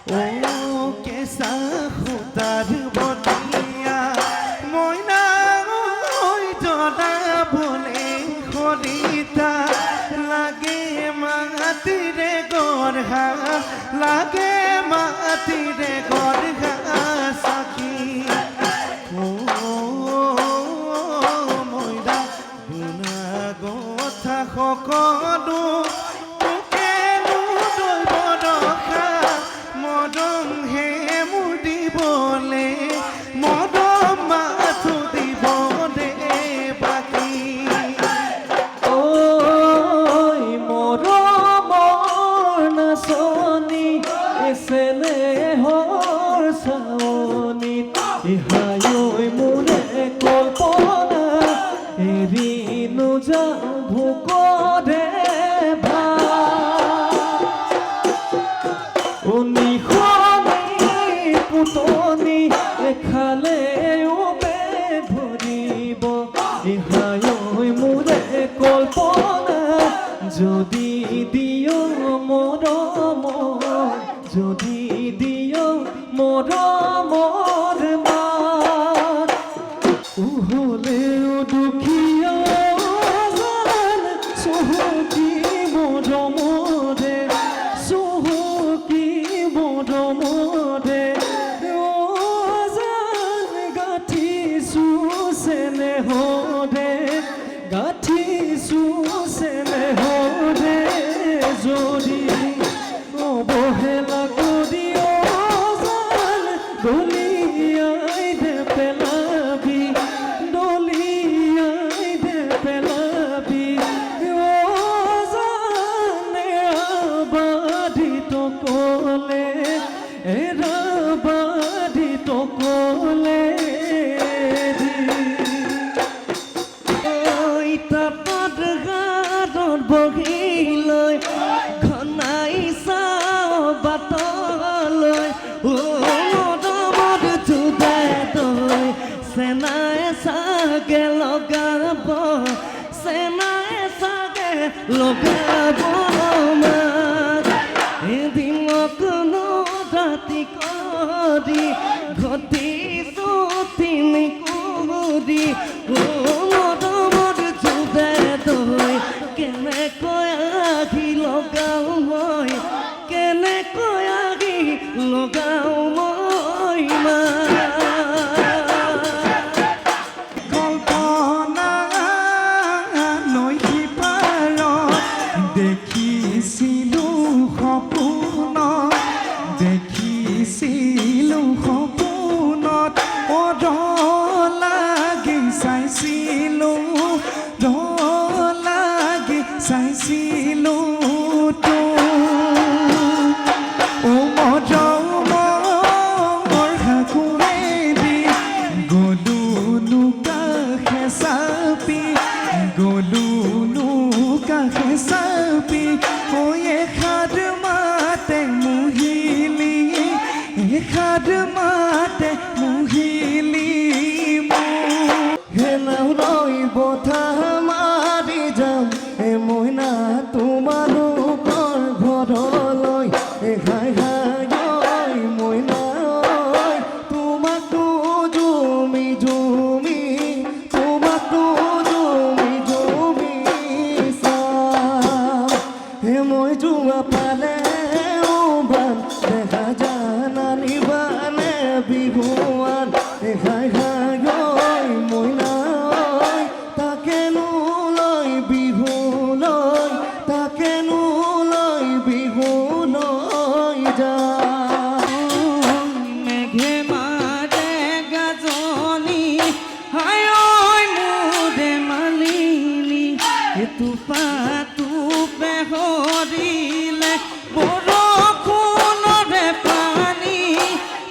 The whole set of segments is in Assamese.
ও কেঁচা সূতাৰ বটিয়া মইনা ঐ জনাবলে খৰিতা লাগে মাটিৰে গঢ়া লাগে মাটিৰে গঢ়া চাকি ও মইনা গুণা কথা সকলো তোকেনো দৈৱ ৰখা মৰম হে মোৰ দিবলে মৰম মাথো দিবলে বাকী ঐ মৰমৰ নাচনি চেনেহৰ চাৱনিত ইহাই ঐ মোৰে কল্পনা এৰি নোযাওঁ ভোকৰে পুতনি এখালেও পেট ভৰিব ইহাই ঐ মোৰে কল্পনা যদি দিয় মৰমৰ যদি দিয় মৰমৰ মাত উহলেও দুখীয়া জান চহকী মৰমৰে চহকী মৰমৰে গাঠিছো চেনেহৰে যদি অৱহেলা কৰি জান দলিয়াই দে পেলাবি দলিয়াই দে পেলাবি জানে আবাদিত কলে এৰাবাদিত কলে বহিলৈ ঘনাই চাওঁ বাটলৈ মৰমত জুদাই তই চেনাই চাগে লগাব চেনাই চাগে লগাব মাক এদিনক ৰাতি কৰি ঘটিছো তিনি কৰি মৰমত জুদাই তই কেনেকৈ আহি লগাও মই কেনেকৈ আহি লগাও মই কল্পনা নৈ পাৰত দেখিছিলো সপোন দেখিছিলো সপোনত লাগি চাইছিলো চাইছিলো তো ও মৰমৰ সাকুৰেদি গলো কাষে চাপি গলো কাষে চাপি ঐ এষাৰ মাতে মুহিলি এষাৰ মাতে মুহিলি হেনাও নৈ বথা মাৰি যাম মইনা তোমালোকৰ ঘৰলৈ ঘাই ঘাই মইনা তোমাকো জুমি জুমি তোমাকো জুমি জুমি চাম মই যোৱা পালে বান দেখা জানানি বানে বিহুৱান ঘাই ঘাই মইনা তাকেনো লৈ বিহু তাকেনো লৈ বিহু লৈ যা মেঘে মাৰে গাজনি হায় মোৰে মালিনী টোপাটো বেহৰিলে বৰষুণৰে পানী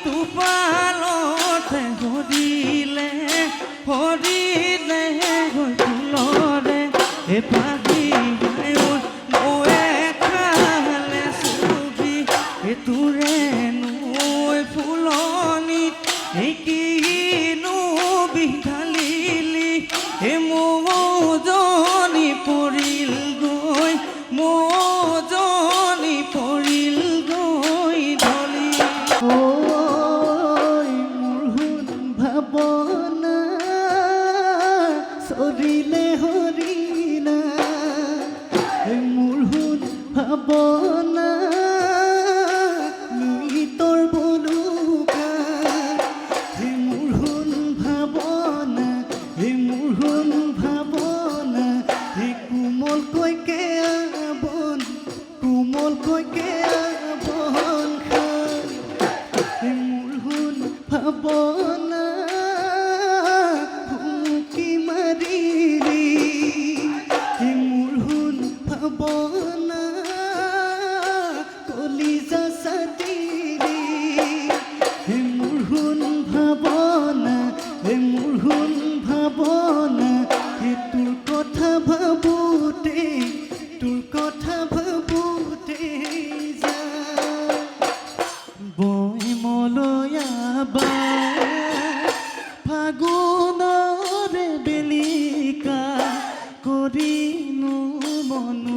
টোপালতে হৰিলে হৰিলে ফুলৰে এপাহি তোৰে নৈ ফুলনিত কিনো বিধালিলি মোজনী পৰিল গৈ মোজনী পৰিল গৈ ঢলি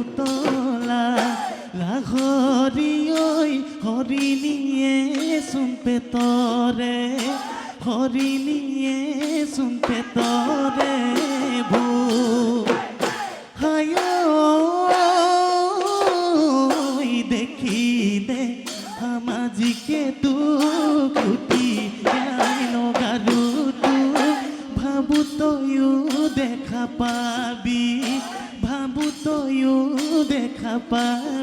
পুতলা লাহরি ঐ হরিণীয়ে শুনতে তরে হরিণীয়ে শুনতে তরে ভূ হায় দেখিলে আমাজিকে তু কুটি গারু তু ভাবু তয়ু দেখা পাবি ভাবু তয়ু দেখা পাবি